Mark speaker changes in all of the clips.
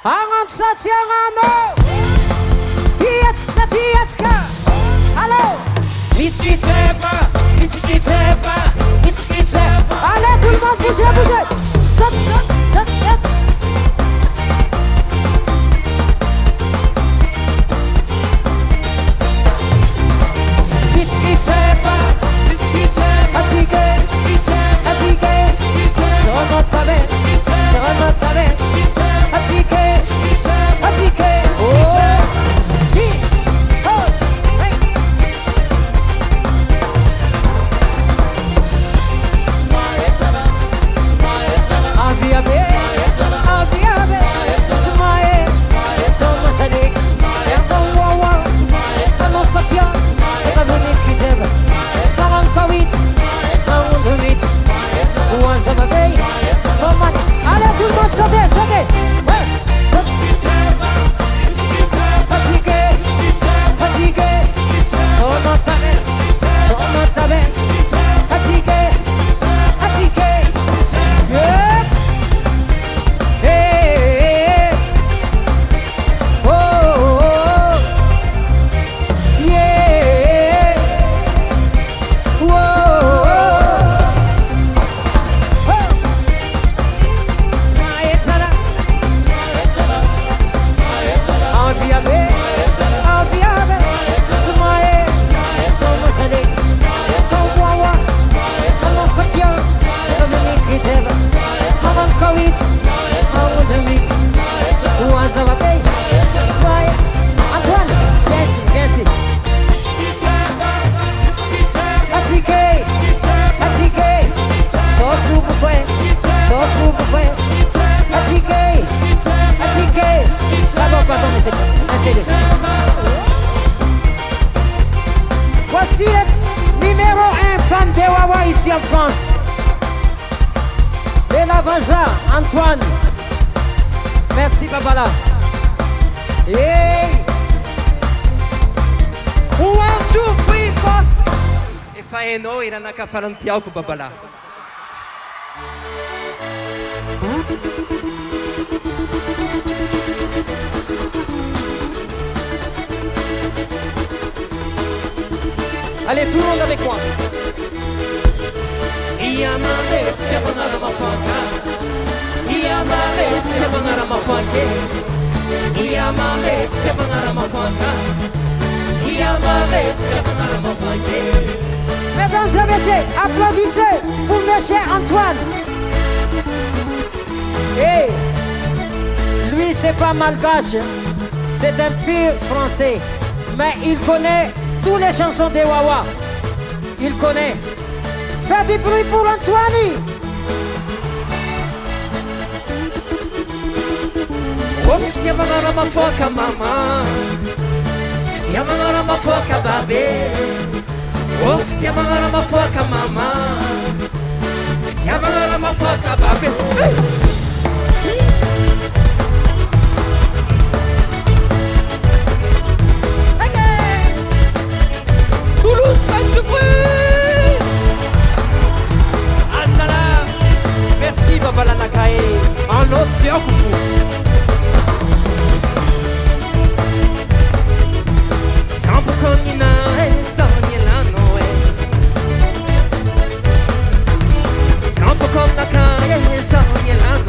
Speaker 1: Angan Satiano Yatska Allo Mitskiteva Allez tout le monde bougez Saute Mitskiteva Atige Tonotabe Atige Oh Allez tout le monde sautez Fatigué Tourne ta veste Fatigué Yeah Hey Oh Yeah Whoa Antoine, viens-y Fatigué Sors sous bouquet Fatigué Pardon, mais c'est pas Voici le numéro 1 fan de Wawa ici en France De la Vaza, Antoine Merci Babala Hey
Speaker 2: 1, 2, 3, 4 Efa hainao iranakafarany tiako Babala
Speaker 1: Allez, tout le monde avec moi Mesdames et messieurs, applaudissez pour monsieur Antoine. Et lui, c'est pas malgache, c'est un pur français. Mais il connaît toutes les chansons de Wawa. Il connaît. Faites du bruit pour Antoine.
Speaker 2: Oftia manara mafoka mama Oftia manara mafoka babe Oftia manara mafoka mama Oftia manara mafoka babe Toulouse, faites du bruit Asala Merci Babala Nakae En autre, c'est un coup fou Konina Sanyelano Tampo con la calle Sanyelano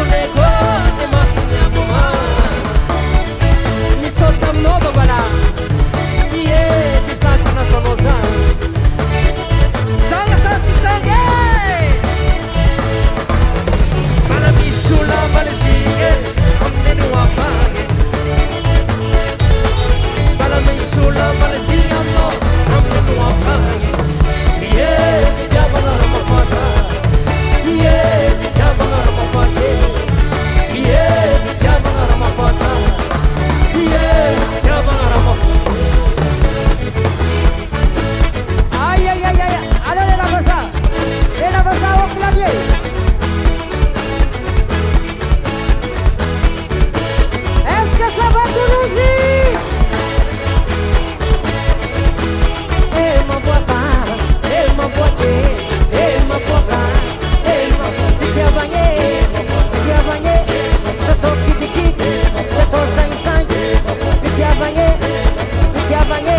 Speaker 2: Mulego e mafia mama Mi socia mnogo bala Iye kisaka na tonoza Sanga sa tsitsange Bala misula balezige Amnenu afange Bala misula balezige Amnenu afange Iye fitiaba na ramafaka Iye fitiaba na ramafaka Iye fitiaba na ramafaka Iye fitiaba na ramafaka
Speaker 1: Aïe aïe aïe aïe, allez les lavasa, au clavier. Est-ce que ça va Toulouse? Elle m'envoie pas, elle m'envoie elle m'envoie pas, elle m'envoie. Tu as bagné, c'est ton kit, c'est ton 5-5. Tu as bagné,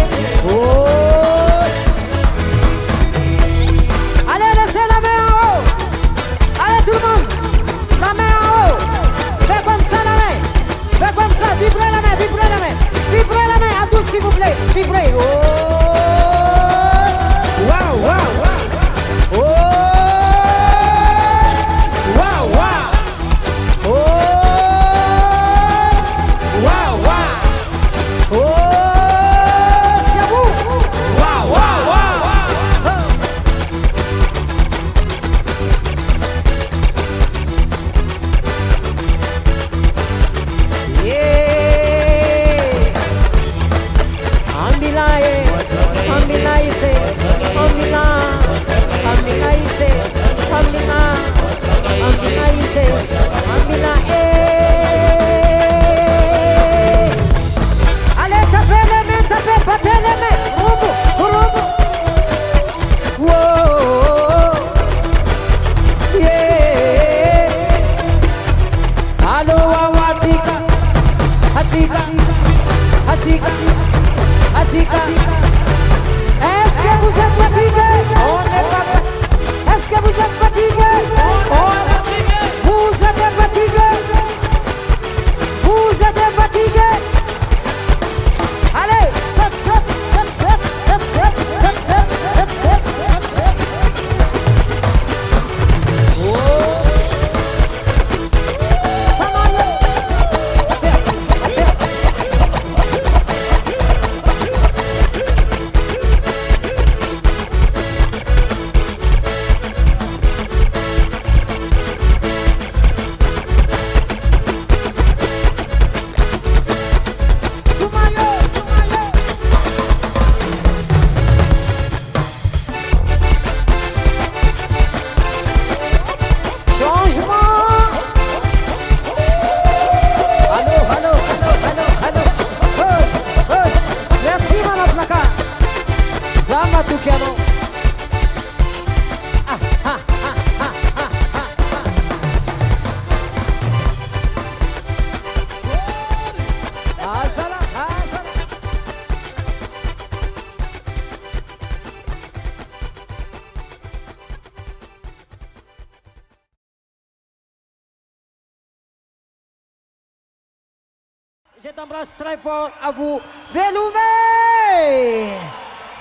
Speaker 1: oh. Allez, laissez la main en haut. Allez, tout le monde. La main en haut. Fais comme ça la main. Fais comme ça. Vibrez la main, vibrez la main. Vibrez la main. À tous, s'il vous plaît. Vibrez. Oh. Waouh, waouh, waouh. Oh. Waouh, waouh. Oh. Waouh, waouh. Oh. C'est à vous. Waouh, waouh, waouh. Allez, tapez les mains, tapez, battez les mains. Rumbo, rumbo. Wow. Yeah. Allo, wawa, tika. Atika, atika, atika. Est-ce que vous êtes fatigué? On n'est pas fatigué. Est-ce que vous êtes fatigué? On est fatigué. Vous êtes fatigué. Vous êtes fatigué. Allez, 7-7, 7-7, 7-7, 7-7, 7-7, 7-7. Oh. Je t'embrasse très fort à vous. Veloumé!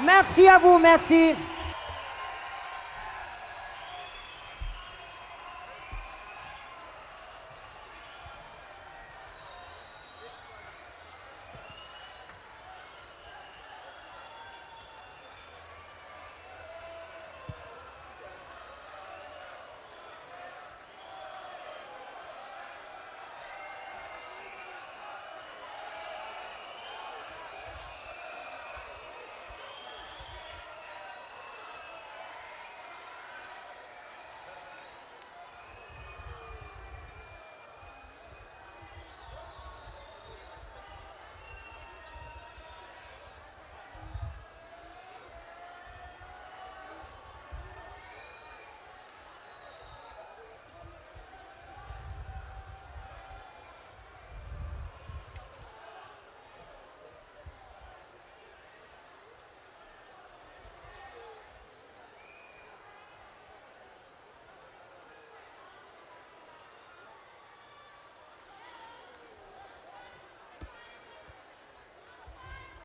Speaker 1: Merci à vous, merci.